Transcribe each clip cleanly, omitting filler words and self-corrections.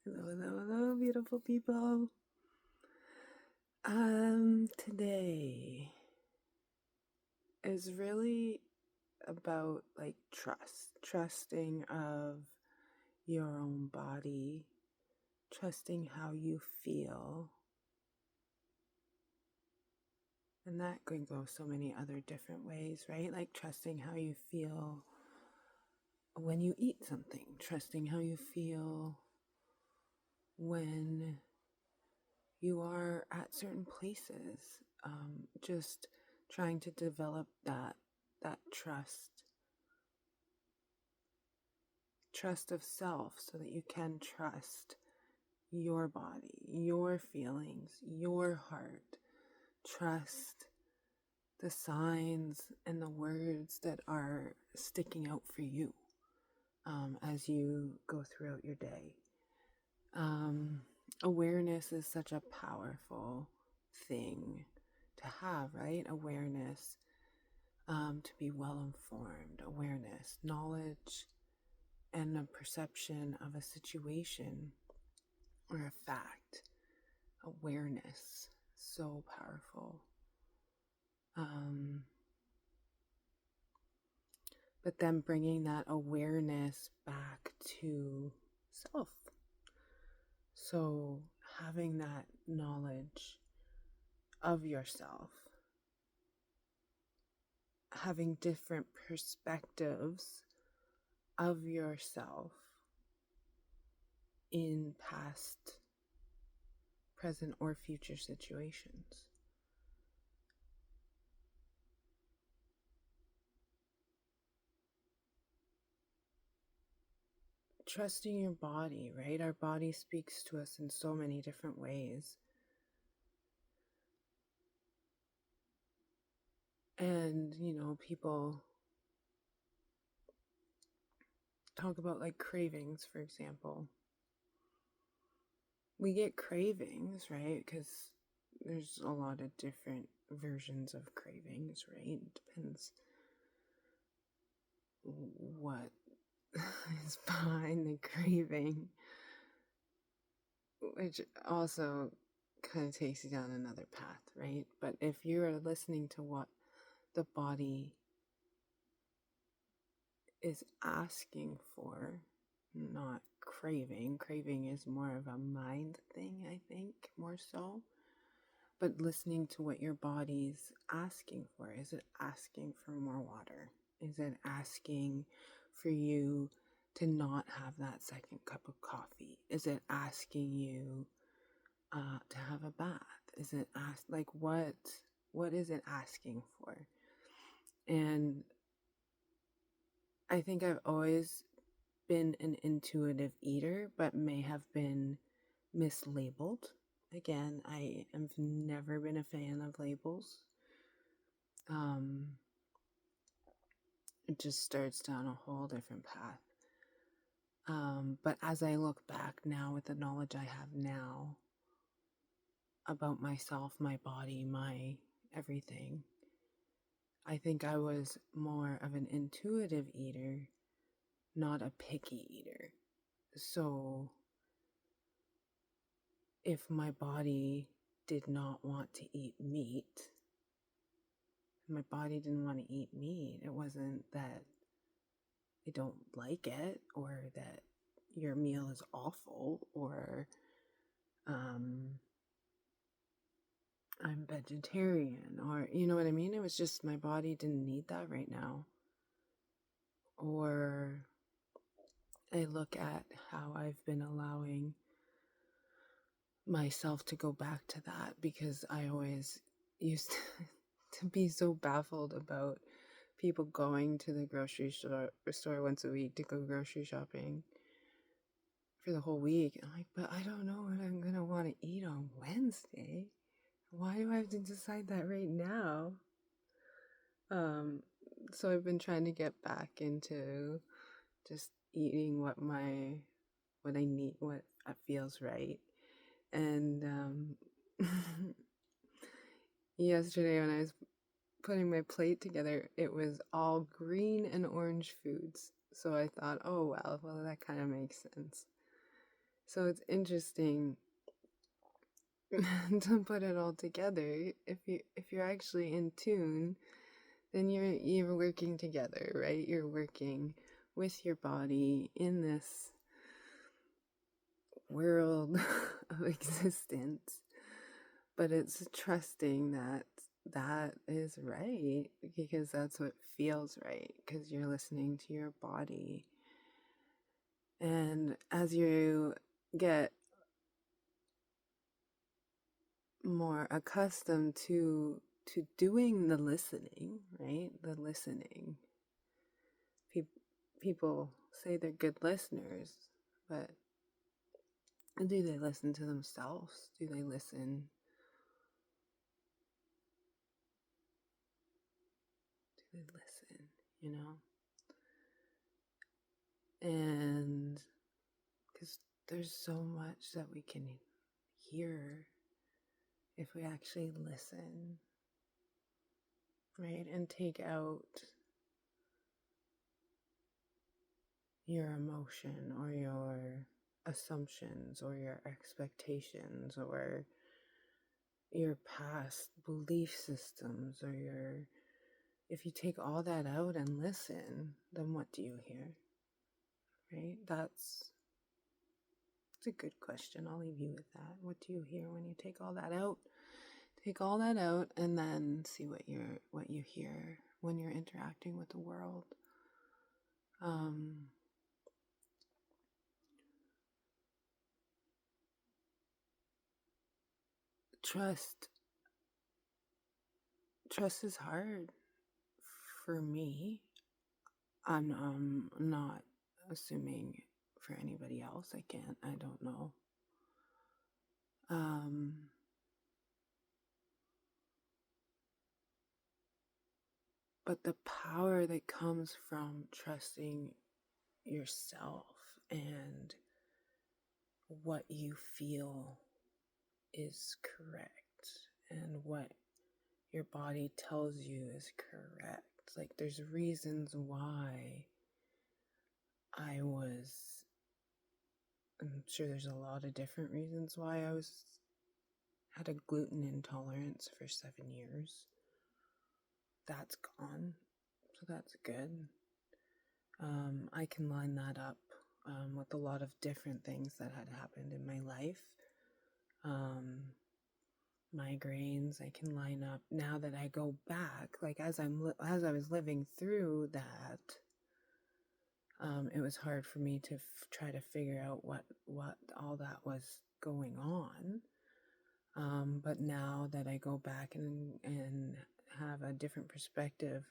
Hello, hello, hello, beautiful people. Today is really about like trusting of your own body, trusting how you feel. And that can go so many other different ways, right? Like trusting how you feel when you eat something, trusting how you feel when you are at certain places, just trying to develop that trust of self so that you can trust your body, your feelings, your heart. Trust the signs and the words that are sticking out for you as you go throughout your day. Awareness is such a powerful thing to have, right? Awareness, to be well informed, awareness, knowledge, and a perception of a situation or a fact. Awareness, so powerful. But then bringing that awareness back to self. So having that knowledge of yourself, having different perspectives of yourself in past, present, or future situations. Trusting your body, right? Our body speaks to us in so many different ways. And, people talk about like cravings, for example. We get cravings, right? Because there's a lot of different versions of cravings, right? It depends what is behind the craving, which also kind of takes you down another path, right? But if you are listening to what the body is asking for, not craving. Craving is more of a mind thing, I think, more so. But listening to what your body's asking for. Is it asking for more water? Is it asking for you to not have that second cup of coffee? Is it asking you to have a bath? Is it what is it asking for? And I think I've always been an intuitive eater, but may have been mislabeled. Again, I have never been a fan of labels. It just starts down a whole different path. But as I look back now with the knowledge I have now about myself, my body, my everything, I think I was more of an intuitive eater, not a picky eater. So if my body did not want to eat meat, my body didn't want to eat meat. It wasn't that I don't like it or that your meal is awful or I'm vegetarian or you know what I mean? It was just my body didn't need that right now. Or I look at how I've been allowing myself to go back to that because I always used to be so baffled about people going to the grocery store once a week to go grocery shopping for the whole week. I'm like, but I don't know what I'm going to want to eat on Wednesday. Why do I have to decide that right now? So I've been trying to get back into just eating what I need, what feels right. And yesterday when I was putting my plate together, it was all green and orange foods. So I thought, oh, well, that kind of makes sense. So it's interesting to put it all together. If you're actually in tune, then you're working together, right? You're working with your body in this world of existence, but it's trusting that that is right, because that's what feels right, because you're listening to your body. And as you get more accustomed to doing the listening, right? The listening. People say they're good listeners, but do they listen to themselves? Do they listen? Do they listen? You know? And because there's so much that we can hear if we actually listen, right? And take out your emotion or your assumptions or your expectations or your past belief systems or your, if you take all that out and listen, then what do you hear? Right? That's a good question. I'll leave you with that. What do you hear when you take all that out? Take all that out and then see what you hear when you're interacting with the world. Trust is hard for me. I'm not assuming for anybody else. I don't know. But the power that comes from trusting yourself and what you feel is correct and what your body tells you is correct. Like, there's reasons why I'm sure there's a lot of different reasons why had a gluten intolerance for 7 years. That's gone. So that's good. I can line that up with a lot of different things that had happened in my life. Migraines, I can line up now that I go back, like as I was living through that. It was hard for me to try to figure out what all that was going on. But now that I go back and have a different perspective,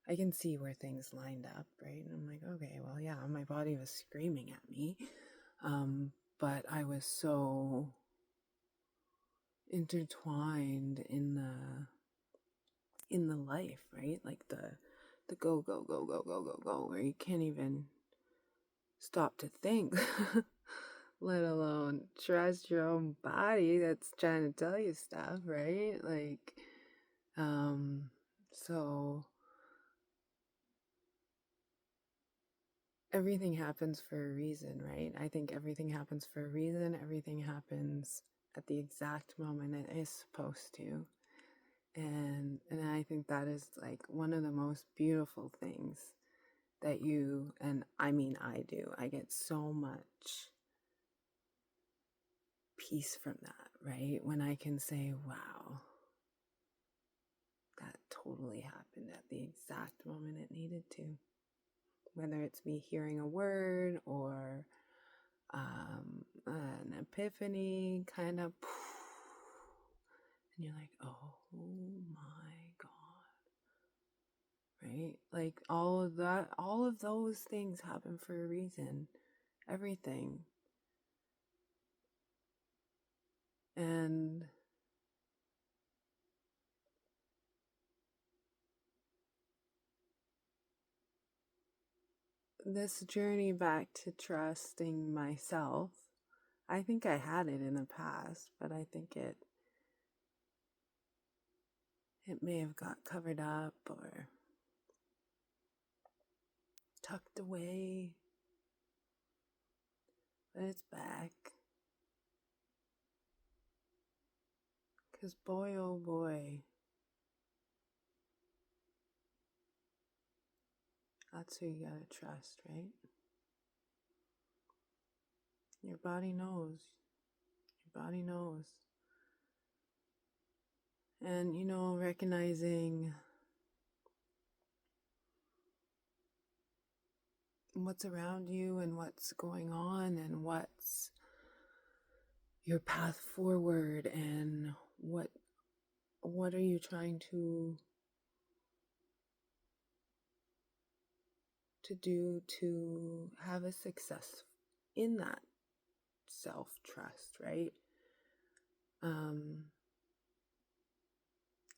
I can see where things lined up, right? And I'm like, okay, well, yeah, my body was screaming at me. But I was so intertwined in the life, right? Like the go, go, go, go, go, go, go, where you can't even stop to think, let alone trust your own body that's trying to tell you stuff, right? Like, so everything happens for a reason, right? I think everything happens for a reason. Everything happens at the exact moment it is supposed to. And I think that is like one of the most beautiful things that I do. I get so much peace from that, right? When I can say, wow, that totally happened at the exact moment it needed to. Whether it's me hearing a word or an epiphany kind of, and you're like, oh my God, right? Like all of those things happen for a reason. Everything. And this journey back to trusting myself, I think I had it in the past, but I think it may have got covered up or tucked away. but it's back. Because boy, oh boy, that's who you gotta trust, right? Your body knows. Your body knows. And, recognizing what's around you and what's going on and what's your path forward and what are you trying to do to have a success in that self-trust, right?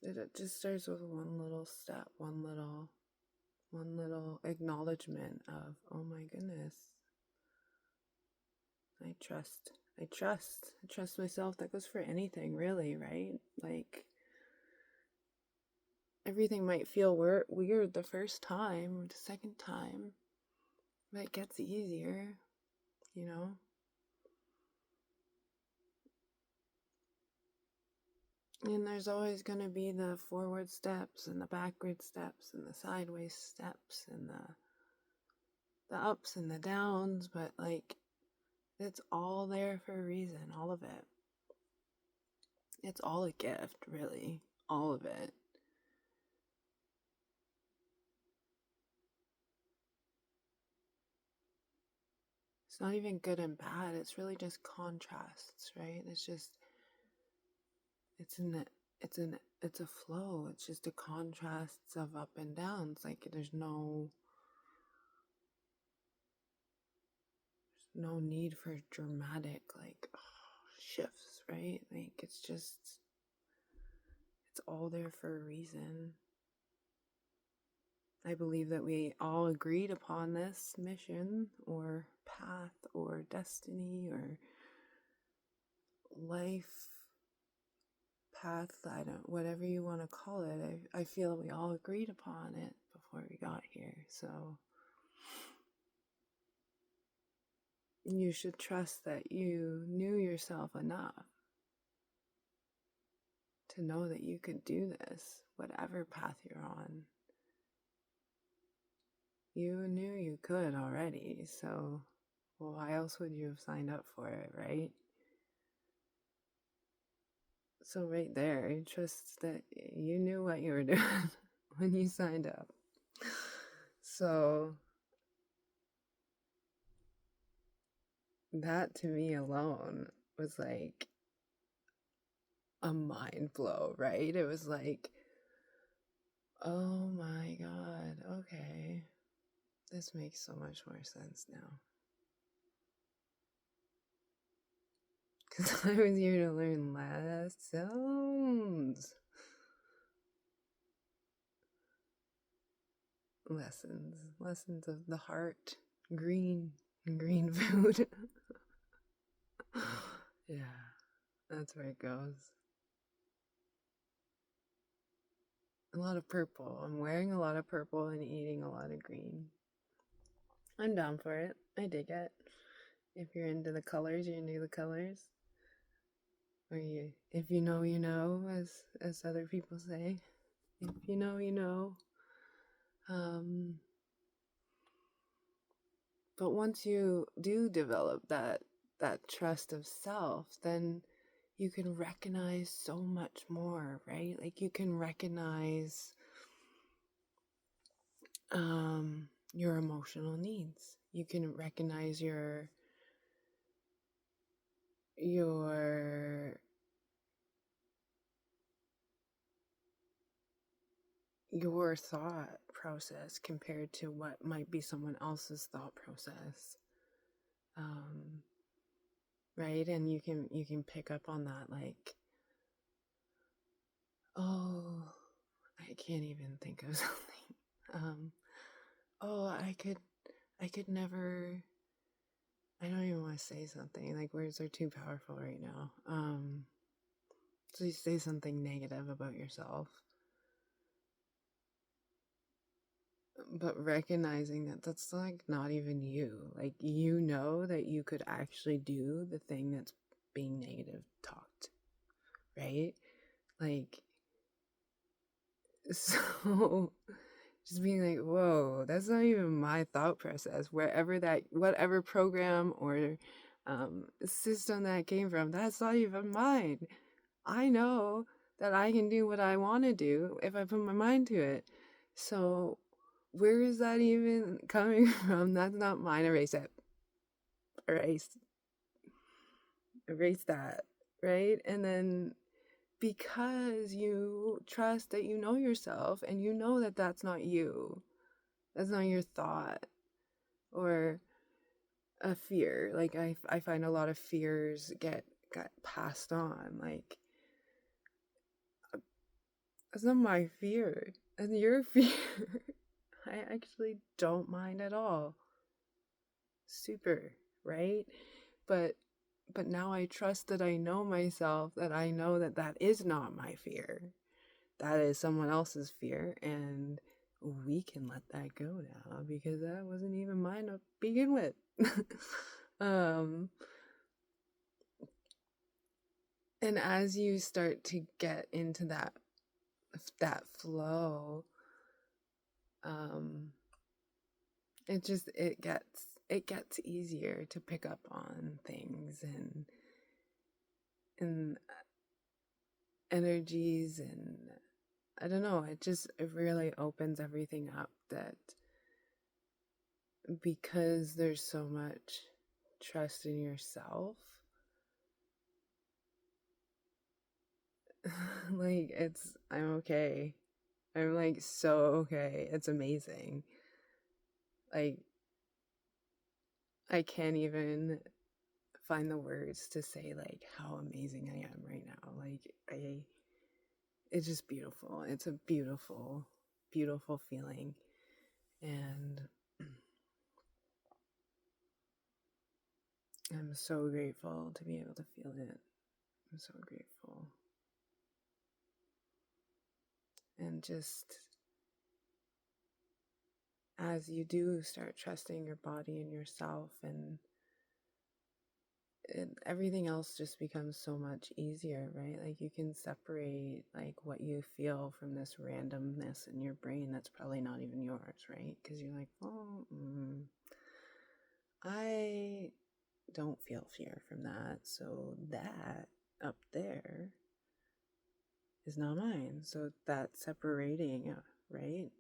It just starts with one little step, one little acknowledgement of, oh my goodness, I trust myself. That goes for anything, really, right? Like, everything might feel weird the first time or the second time, but it gets easier, And there's always going to be the forward steps and the backward steps and the sideways steps and the ups and the downs, but like, it's all there for a reason, all of it. It's all a gift, really, all of it. It's not even good and bad. It's really just contrasts, right? It's a flow. It's just a contrasts of up and downs. Like, there's no need for dramatic, like, shifts, right? Like, it's all there for a reason. I believe that we all agreed upon this mission or path or destiny or life path, whatever you want to call it. I feel we all agreed upon it before we got here. So you should trust that you knew yourself enough to know that you could do this, whatever path you're on. You knew you could already, so why else would you have signed up for it, right? So right there, trust that you knew what you were doing when you signed up. So that to me alone was like a mind blow, right? It was like, oh my God, okay. This makes so much more sense now. Because I was here to learn lessons. Lessons of the heart, green food. Yeah, that's where it goes. A lot of purple. I'm wearing a lot of purple and eating a lot of green. I'm down for it. I dig it. If you're into the colors, you're into the colors. Or if you know, you know, as other people say. If you know, you know. But once you do develop that trust of self, then you can recognize so much more, right? Like, you can recognize your emotional needs. You can recognize your thought process compared to what might be someone else's thought process. Right? And you can pick up on that, like, oh, I can't even think of something. Oh, I could never, I don't even want to say something, like, words are too powerful right now. So you say something negative about yourself. But recognizing that that's like not even you. Like, you know that you could actually do the thing that's being negative talked, right? Like, so just being like, whoa, that's not even my thought process. Wherever that, whatever program or system that came from, that's not even mine. I know that I can do what I want to do if I put my mind to it. So where is that even coming from? That's not mine. Erase it. Erase. Erase that. Right? And then because you trust that you know yourself and you know that that's not you, that's not your thought or a fear. Like I find a lot of fears get passed on. Like, that's not my fear. That's your fear. I actually don't mind at all. Super, right? But now I trust that I know myself, that I know that that is not my fear. That is someone else's fear, and we can let that go now because that wasn't even mine to begin with. um and as you start to get into that flow, it just it gets easier to pick up on things and energies, and I don't know, it really opens everything up, that because there's so much trust in yourself, like, I'm okay. I'm like so okay. It's amazing. Like, I can't even find the words to say like how amazing I am right now. Like, it's just beautiful. It's a beautiful, beautiful feeling. And I'm so grateful to be able to feel it. I'm so grateful. And just as you do start trusting your body and yourself, and everything else just becomes so much easier, right? Like, you can separate like what you feel from this randomness in your brain that's probably not even yours, right? Because you're like, oh, I don't feel fear from that, so that up there is not mine. So that separating, right?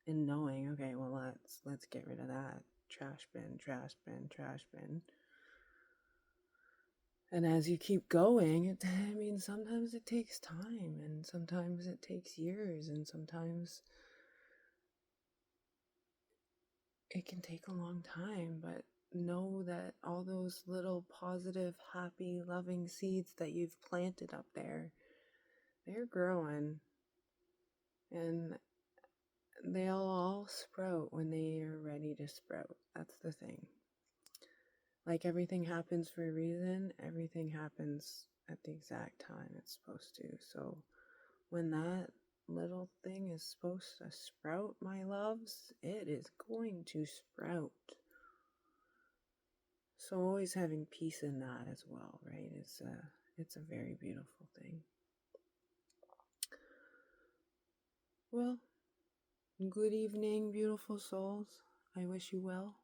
And knowing, okay, well, let's get rid of that. Trash bin, trash bin, trash bin. And as you keep going, I mean, sometimes it takes time, and sometimes it takes years, and sometimes it can take a long time, but know that all those little positive, happy, loving seeds that you've planted up there, they're growing, and they'll all sprout when they are ready to sprout. That's the thing. Like, everything happens for a reason. Everything happens at the exact time it's supposed to. So when that little thing is supposed to sprout, my loves, it is going to sprout. So always having peace in that as well, right? It's a very beautiful thing. Well, good evening, beautiful souls. I wish you well.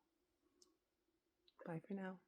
Bye for now.